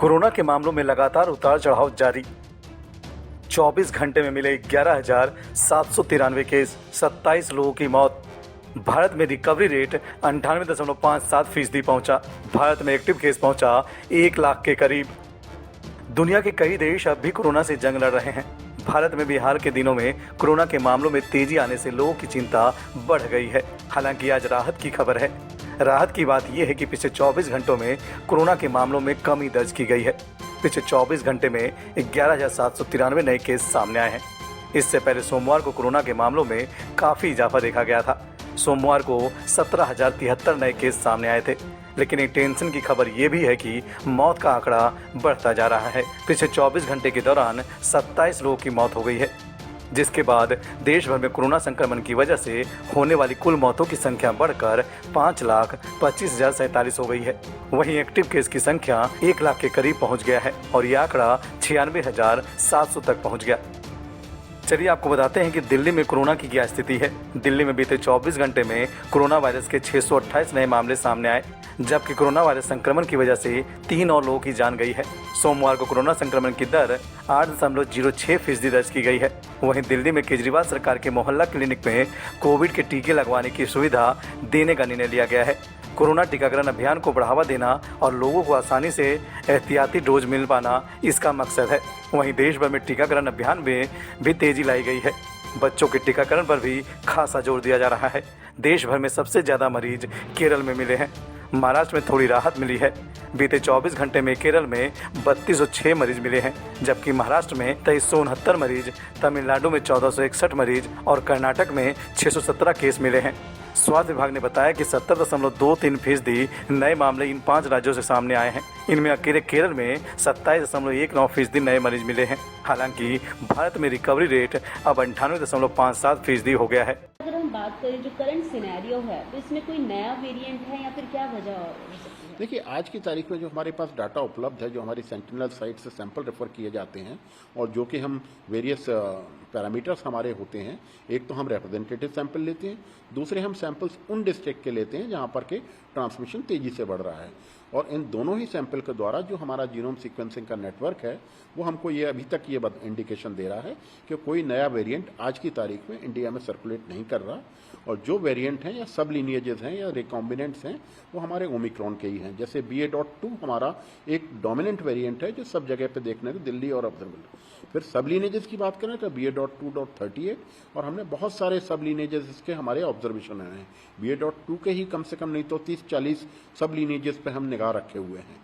Corona के मामलों में लगातार उतार चढ़ाव जारी। 24 घंटे में मिले 11,793 केस, 27 लोगों की मौत। भारत में रिकवरी रेट 98.57% पहुंचा। भारत में एक्टिव केस पहुंचा 1 लाख के करीब। दुनिया के कई देश अब भी कोरोना से जंग लड़ रहे हैं। भारत में भी हाल के दिनों में कोरोना के मामलों में तेजी आने से लोगों की चिंता बढ़ गई है। हालांकि आज राहत की खबर है। राहत की बात यह है कि पिछले 24 घंटों में कोरोना के मामलों में कमी दर्ज की गई है। पिछले 24 घंटे में 11,793 नए केस सामने आए हैं। इससे पहले सोमवार को कोरोना के मामलों में काफी इजाफा देखा गया था। सोमवार को 17,073 नए केस सामने आए थे। लेकिन एक टेंशन की खबर ये भी है कि मौत का आंकड़ा बढ़ता जा रहा है। पिछले 24 घंटे के दौरान 27 लोगों की मौत हो गई है, जिसके बाद देश भर में कोरोना संक्रमण की वजह से होने वाली कुल मौतों की संख्या बढ़कर 5,25,047 हो गई है। वहीं एक्टिव केस की संख्या 1 लाख के करीब पहुंच गया है और यह आंकड़ा 96,700 तक पहुंच गया। चलिए आपको बताते हैं कि दिल्ली में कोरोना की क्या स्थिति है। दिल्ली में बीते 24 घंटे में कोरोना वायरस के 628 नए मामले सामने आए, जबकि कोरोना वायरस संक्रमण की वजह से 3 और लोगों की जान गई है। सोमवार को कोरोना संक्रमण की दर 8.06% दर्ज की गई है। वहीं दिल्ली में केजरीवाल सरकार के मोहल्ला क्लिनिक में कोविड के टीके लगवाने की सुविधा देने का निर्णय लिया गया है। कोरोना टीकाकरण अभियान को बढ़ावा देना और लोगों को आसानी से एहतियाती डोज मिल पाना इसका मकसद है। वहीं देश भर में टीकाकरण अभियान में भी तेजी लाई गई है। बच्चों के टीकाकरण पर भी खासा जोर दिया जा रहा है। देश भर में सबसे ज्यादा मरीज केरल में मिले हैं। महाराष्ट्र में थोड़ी राहत मिली है। बीते 24 घंटे में केरल में 3206 मरीज मिले हैं, जबकि महाराष्ट्र में 2369 मरीज, तमिलनाडु में 1461 मरीज और कर्नाटक में 617 केस मिले हैं। स्वास्थ्य विभाग ने बताया कि 70.23% नए मामले इन 5 राज्यों से सामने आए हैं। इनमें अकेले केरल में 27.19% नए मरीज मिले हैं। हालांकि भारत में रिकवरी रेट अब 98.57% हो गया है। अगर हम बात करें जो करंट सिनेरियो है, तो इसमें कोई नया वेरिएंट है या फिर क्या वजह हो सकती है? देखिए, आज की तारीख में जो हमारे पास डाटा उपलब्ध है, जो हमारी सेंटिनल साइट से सैंपल रेफर किए जाते हैं और जो कि हम वेरियस पैरामीटर्स हमारे होते हैं, एक तो हम रिप्रेजेंटेटिव सैंपल लेते हैं, दूसरे हम सैंपल्स उन डिस्ट्रिक्ट के लेते हैं जहां पर के ट्रांसमिशन तेजी से बढ़ रहा है। और इन दोनों ही सैंपल के द्वारा जो हमारा जीनोम सीक्वेंसिंग का नेटवर्क है, वो हमको ये अभी तक ये इंडिकेशन दे रहा है कि कोई नया वेरिएंट आज की तारीख में इंडिया में सर्कुलेट नहीं कर रहा। और जो वेरिएंट हैं या सब लीनिएजेस हैं या रिकॉम्बिनेंट्स हैं, वो हमारे ओमिक्रॉन के ही हैं। जैसे BA.2 हमारा एक डोमिनेंट वेरिएंट है जो सब जगह पे देखने को दिल्ली और ऑब्जर्वेबल। फिर सब लीनेजेस की बात करें तो BA.2.38 और हमने बहुत सारे सब लीनेजेस इसके हमारे ऑब्जर्वेशन हैं। BA.2 के ही कम से कम नहीं तो 30-40 सब लीनेजेस पे हम निगाह रखे हुए हैं।